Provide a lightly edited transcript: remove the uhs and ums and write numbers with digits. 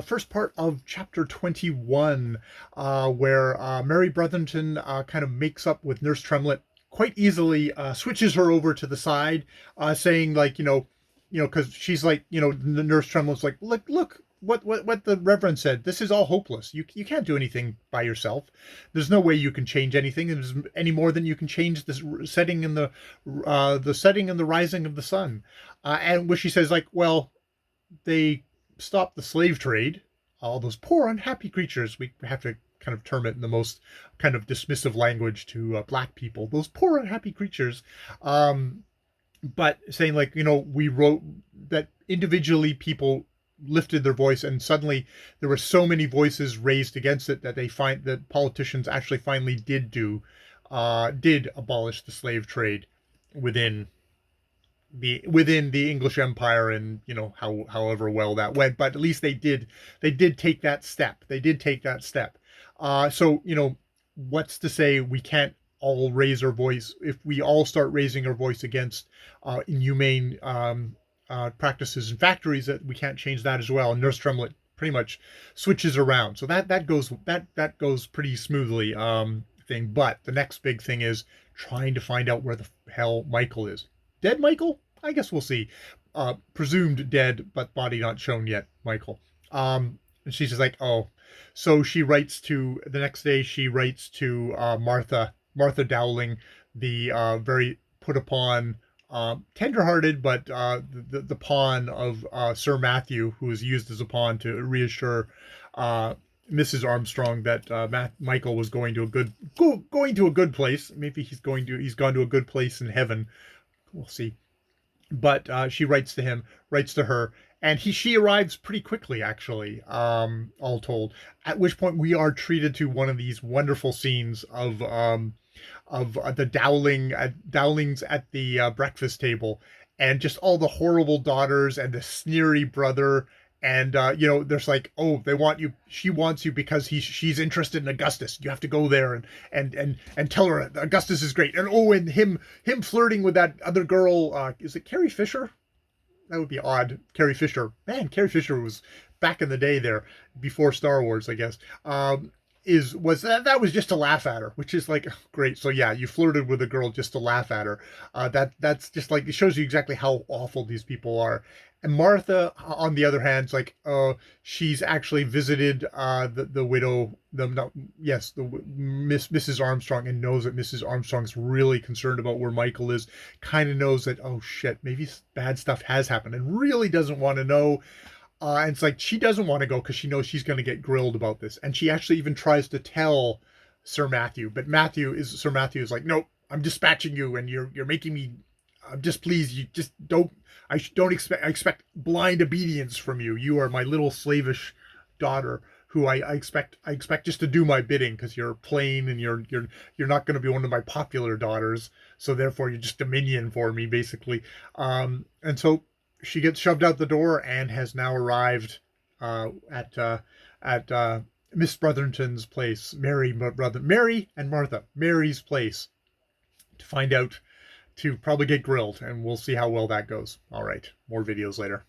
First part of chapter 21, where Mary Brotherton kind of makes up with Nurse Tremlett quite easily, switches her over to the side, saying like, because she's like, the Nurse Tremlett's like, look, what the Reverend said. This is all hopeless. You can't do anything by yourself. There's no way you can change anything. There's any more than you can change this setting in the setting and the rising of the sun. And where she says like, well, they stop the slave trade. All those poor unhappy creatures. We have to kind of term it in the most kind of dismissive language to black people. Those poor unhappy creatures. But saying like, we wrote that individually people lifted their voice, and suddenly there were so many voices raised against it that they find that politicians actually finally did abolish the slave trade within the English Empire, and however well that went, but at least they did take that step. So what's to say we can't all raise our voice if we all start raising our voice against inhumane practices in factories, that we can't change that as well. And Nurse Tremlett pretty much switches around, so that goes pretty smoothly. But the next big thing is trying to find out where the hell Mchl is. Dead Mchl? I guess we'll see. Presumed dead, but body not shown yet, Mchl. And she's just like, oh. So the next day she writes to Martha Dowling, the very put upon, tender-hearted, but the pawn of Sir Matthew, who is used as a pawn to reassure Mrs. Armstrong that Mchl was going to a good place. Maybe he's gone to a good place in heaven. We'll see. But she writes to her, and she arrives pretty quickly, actually, all told. At which point we are treated to one of these wonderful scenes of the Dowlings at the breakfast table, and just all the horrible daughters and the sneery brother. And there's like, oh, they want you. She wants you because she's interested in Augustus. You have to go there and tell her Augustus is great. And him flirting with that other girl. Is it Carrie Fisher? That would be odd. Carrie Fisher. Man, Carrie Fisher was back in the day there, before Star Wars, I guess. That was just to laugh at her, which is like, great. So yeah, you flirted with a girl just to laugh at her. That's just like, it shows you exactly how awful these people are. And Martha, on the other hand, is like, she's actually visited the widow, Mrs. Armstrong, and knows that Mrs. Armstrong's really concerned about where Mchl is. Kind of knows that, oh shit, maybe bad stuff has happened, and really doesn't want to know. And it's like, she doesn't want to go because she knows she's going to get grilled about this. And she actually even tries to tell Sir Matthew, but Sir Matthew is like, nope, I'm dispatching you, and you're making me. Just please, you just don't. I expect blind obedience from you. You are my little slavish daughter, who I expect just to do my bidding, because you're plain and you're not going to be one of my popular daughters. So therefore, you're just a minion for me, basically. And so she gets shoved out the door and has now arrived at Miss Brotherton's place, Mary and Martha, Mary's place, to probably get grilled, and we'll see how well that goes. All right, more videos later.